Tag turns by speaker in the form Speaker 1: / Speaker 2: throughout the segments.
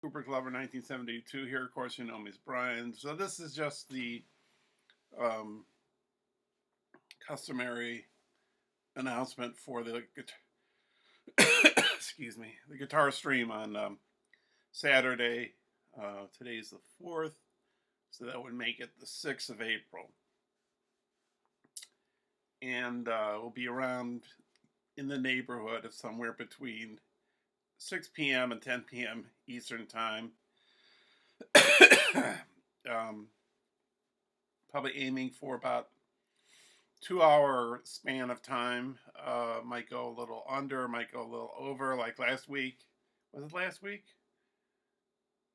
Speaker 1: Cooper Glover 1972 here. Of course, you know me as Brian. So this is just the um, customary announcement for the excuse me, the guitar stream on Saturday. Today's the 4th, so that would make it the 6th of April. And we'll be around in the neighborhood of somewhere between 6 p.m. and 10 p.m. Eastern Time. um, Probably aiming for about 2 hour span of time. Might go a little under, might go a little over, like last week. Was it last week?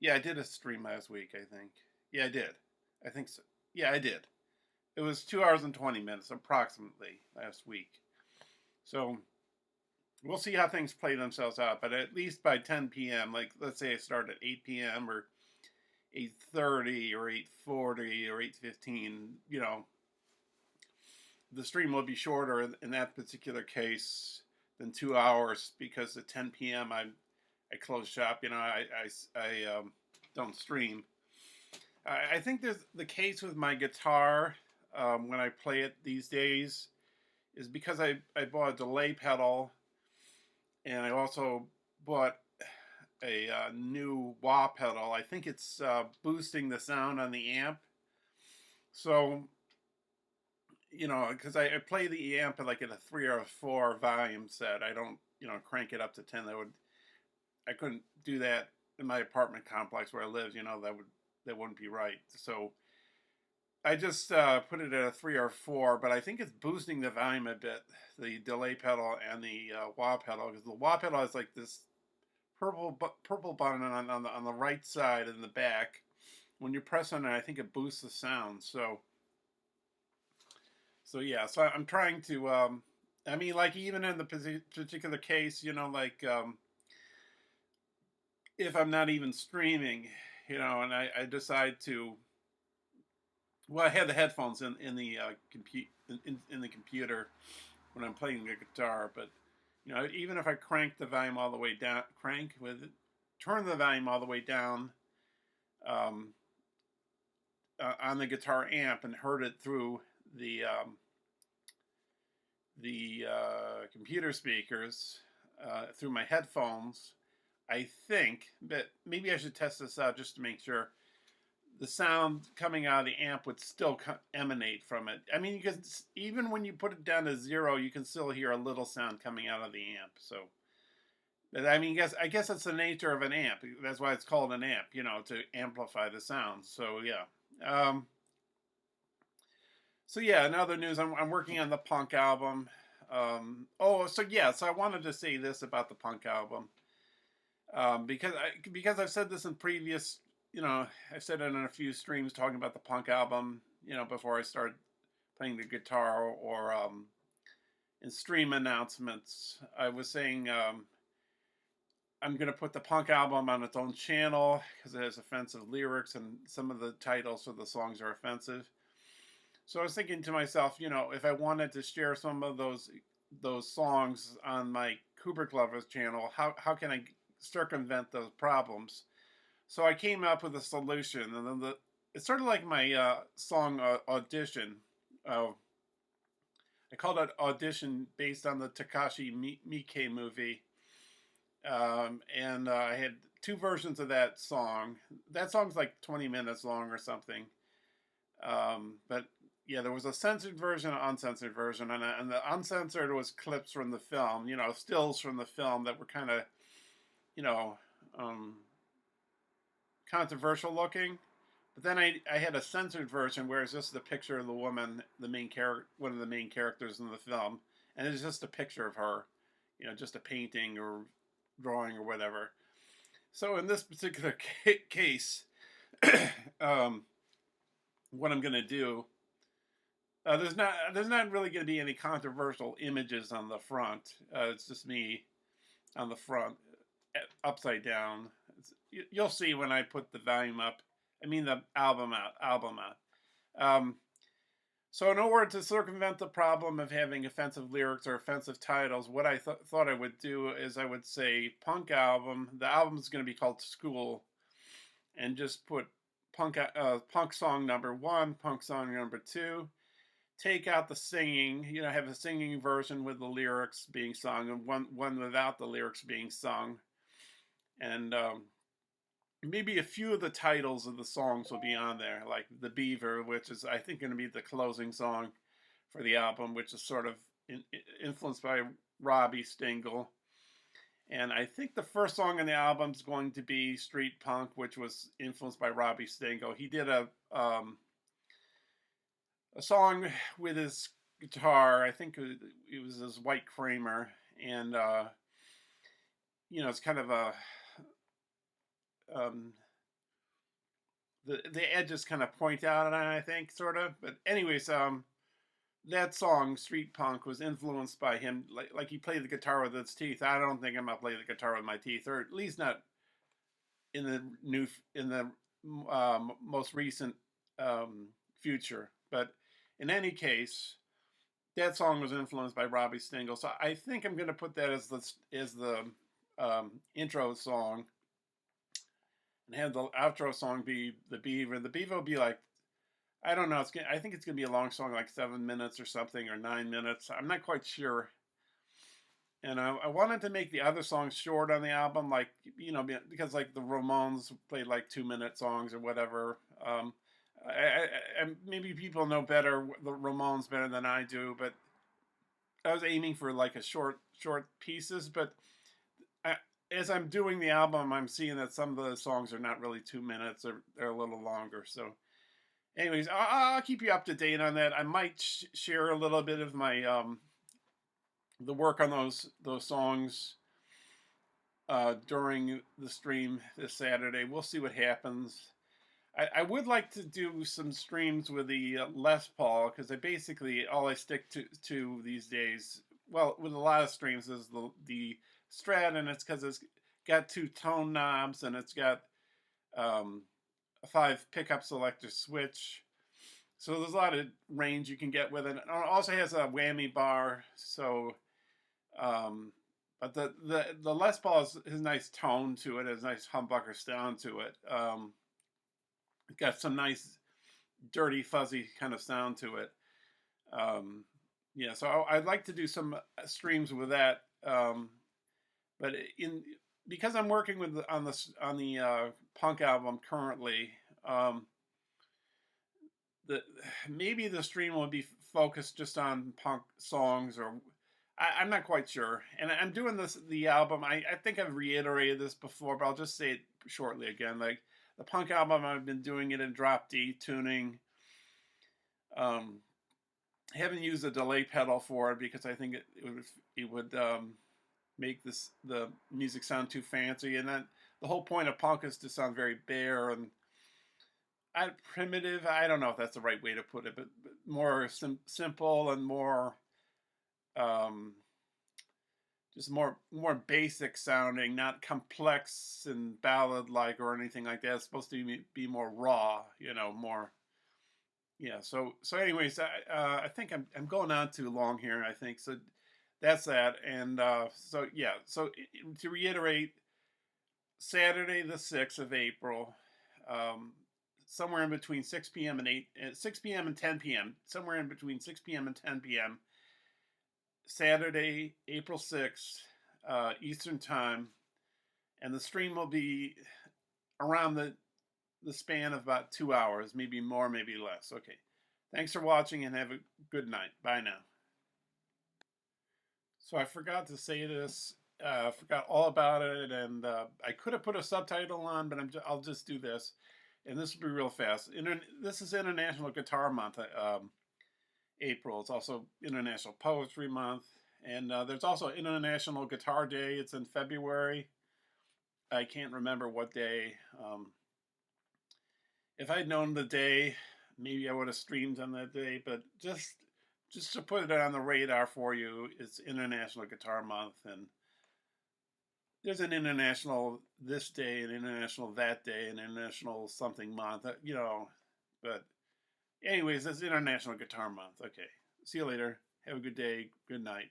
Speaker 1: Yeah, I did a stream last week, I think. Yeah, I did. I think so. Yeah, I did. It was 2 hours and 20 minutes approximately last week. So we'll see how things play themselves out. But at least by 10 p.m., like let's say I start at 8 p.m. or 8:30 or 8:40 or 8:15, the stream will be shorter in that particular case than 2 hours because at 10 p.m. I close shop. I don't stream. I think there's the case with my guitar when I play it these days is because I bought a delay pedal and I also bought a new wah pedal. I think it's boosting the sound on the amp. So, because I play the amp like in a 3 or 4 volume set. I don't, crank it up to 10. I couldn't do that in my apartment complex where I live. That wouldn't be right. So I just put it at a 3 or 4, but I think it's boosting the volume a bit, the delay pedal and the wah pedal, because the wah pedal is like this purple button on the right side in the back. When you press on it, I think it boosts the sound. So yeah. So I'm trying to. Like even in the particular case, if I'm not even streaming, and I decide to. Well, I had the headphones in the in the computer when I'm playing the guitar, but even if I crank the volume all the way down, turn the volume all the way down um, on the guitar amp and heard it through the computer speakers through my headphones, I think that maybe I should test this out just to make sure the sound coming out of the amp would still emanate from it. I mean, because even when you put it down to 0, you can still hear a little sound coming out of the amp. So, I guess that's the nature of an amp. That's why it's called an amp, to amplify the sound. So yeah. In other news, I'm working on the Punk album. So I wanted to say this about the Punk album because I've said this in previous, I've said it in a few streams talking about the Punk album, before I started playing the guitar or in stream announcements. I was saying I'm going to put the Punk album on its own channel because it has offensive lyrics and some of the titles for the songs are offensive. So I was thinking to myself, if I wanted to share some of those songs on my Cooper Glover's channel, how can I circumvent those problems? So I came up with a solution, and then it's sort of like my song Audition. I called it Audition based on the Takashi Miike movie, and I had 2 versions of that song. That song's like 20 minutes long or something, but yeah, there was a censored version, an uncensored version, and the uncensored was clips from the film, stills from the film that were kind of, you know, um, controversial looking. But then I had a censored version where it's just the picture of the woman, one of the main characters in the film, and it's just a picture of her, just a painting or drawing or whatever. So in this particular case, um, what I'm going to do there's not really going to be any controversial images on the front. It's just me on the front, upside down. You'll see when I put the volume up. I mean the album out. Um, So, in order to circumvent the problem of having offensive lyrics or offensive titles, what I thought I would do is I would say punk album. The album is going to be called School, and just put punk song number one, punk song number two. Take out the singing, have a singing version with the lyrics being sung, and one without the lyrics being sung, and maybe a few of the titles of the songs will be on there, like The Beaver, which is, I think, going to be the closing song for the album, which is sort of influenced by Robbie Stingle. And I think the first song on the album is going to be Street Punk, which was influenced by Robbie Stingle. He did a song with his guitar. I think it was his White Kramer, and it's kind of a the edges kind of point out on it, I think, sort of. But anyways, that song Street Punk was influenced by him. Like he played the guitar with his teeth. I don't think I'm gonna play the guitar with my teeth, or at least not in the most recent future. But in any case, that song was influenced by Robbie Stingle. So I think I'm gonna put that as the intro song, and have the outro song be The Beaver. The Beaver will be like, I don't know. I think it's gonna be a long song, like 7 minutes or something, or 9 minutes. I'm not quite sure. And I wanted to make the other songs short on the album, like because like the Ramones played like 2-minute songs or whatever. Maybe people know better the Ramones better than I do, but I was aiming for like a short pieces. But as I'm doing the album, I'm seeing that some of the songs are not really 2 minutes; they're a little longer. So, anyways, I'll keep you up to date on that. I might share a little bit of my the work on those songs during the stream this Saturday. We'll see what happens. I would like to do some streams with the Les Paul, because all I stick to these days, well, with a lot of streams, is the Strat, and it's because it's got 2 tone knobs, and it's got a 5 pickup selector switch. So there's a lot of range you can get with it. It also has a whammy bar, so but the Les Paul has a nice tone to it, has a nice humbucker sound to it. It's got some nice dirty fuzzy kind of sound to it. So I'd like to do some streams with that. But because I'm working on the punk album currently, maybe the stream will be focused just on punk songs, or I'm not quite sure. And I'm doing the album. I think I've reiterated this before, but I'll just say it shortly again. Like the punk album, I've been doing it in drop D tuning. I haven't used a delay pedal for it because I think it would make the music sound too fancy, and then the whole point of punk is to sound very bare and primitive. I don't know if that's the right way to put it, but more simple and more just more basic sounding, not complex and ballad like or anything like that. It's supposed to be more raw, more. Yeah. So anyways, I think I'm going on too long here. I think so. That's that. And so yeah. So to reiterate, Saturday the 6th of April, somewhere in between 6 p.m. and 6 p.m. and 10 p.m. Somewhere in between 6 p.m. and 10 p.m. Saturday, April 6th, Eastern Time, and the stream will be around the span of about 2 hours, maybe more, maybe less. Okay. Thanks for watching, and have a good night. Bye now. So I forgot to say this. Forgot all about it, and I could have put a subtitle on, but I'll just do this, and this will be real fast. This is International Guitar Month. April. It's also International Poetry Month, and there's also International Guitar Day. It's in February. I can't remember what day. If I'd known the day, maybe I would have streamed on that day. But just to put it on the radar for you, it's International Guitar Month, and there's an international this day, an international that day, an international something month. But Anyways, that's International Guitar Month. Okay. See you later. Have a good day. Good night.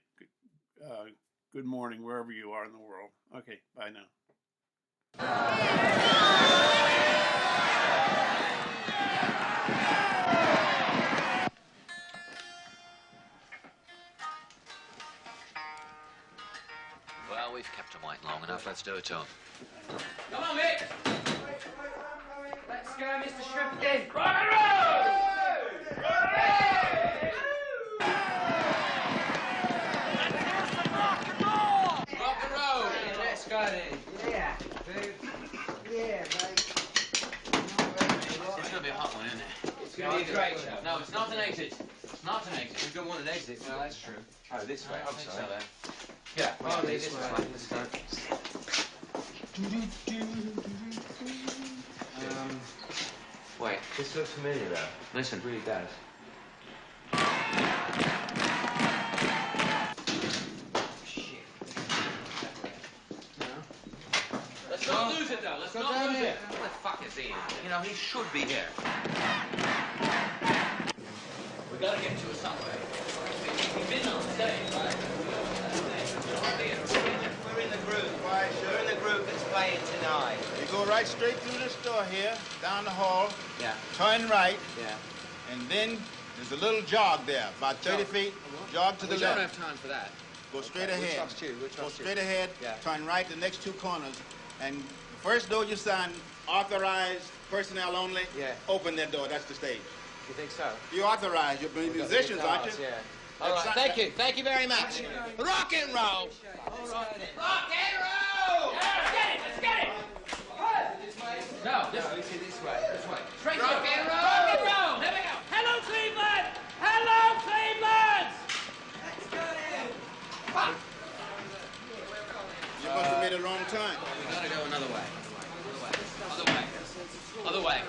Speaker 1: Good morning, wherever you are in the world. Okay. Bye now.
Speaker 2: Well, we've kept him waiting long enough. Let's do it to him.
Speaker 3: Come on, Mick! Let's go, Mr. Shrimpton! Rock and roll! Rock and roll! Let's go then.
Speaker 4: Yeah, dude. Yeah, mate.
Speaker 2: It's gonna be a hot one, isn't it?
Speaker 3: It's going to be a great show.
Speaker 2: No, it's not an exit. It's not an exit.
Speaker 3: We don't want an exit. No, that's true.
Speaker 2: Oh, this way. I'm sorry.
Speaker 3: Yeah, well, this way.
Speaker 2: Let's go. Wait.
Speaker 4: This looks familiar, though.
Speaker 2: Listen.
Speaker 4: It really does.
Speaker 3: Let's not lose it, though. Let's not lose it.
Speaker 2: Where the fuck is he? You know, he should be here.
Speaker 3: We got to get to it some way. We've been on stage, right?
Speaker 5: We're in the group. Why, sure. We're in the group that's playing tonight. You go right straight through this door here, down the hall.
Speaker 3: Yeah.
Speaker 5: Turn right,
Speaker 3: Yeah.
Speaker 5: and then there's a little jog there, about 30 feet. Jog to the
Speaker 3: We don't
Speaker 5: left.
Speaker 3: have time for that.
Speaker 5: Go straight
Speaker 3: We'll
Speaker 5: ahead.
Speaker 3: trust you. We'll
Speaker 5: Go
Speaker 3: trust you.
Speaker 5: straight ahead.
Speaker 3: Yeah.
Speaker 5: Turn right the next two corners, and the first door you sign, authorized personnel only.
Speaker 3: Yeah.
Speaker 5: Open that door. That's the stage.
Speaker 3: You think so?
Speaker 5: You authorize. You're musicians, aren't you?
Speaker 3: Yeah. All right.
Speaker 5: That's
Speaker 3: Thank you. Thank you very much. Rock and roll. Rock and roll. Let's get it. Let's get it. No, this way. This way. This way. Straight rock and roll. Rock and roll. There we go. Hello, Cleveland. Hello, Cleveland. Let's go in. Fuck.
Speaker 5: You must have made a wrong turn.
Speaker 2: We gotta go another way. Other way. Other way.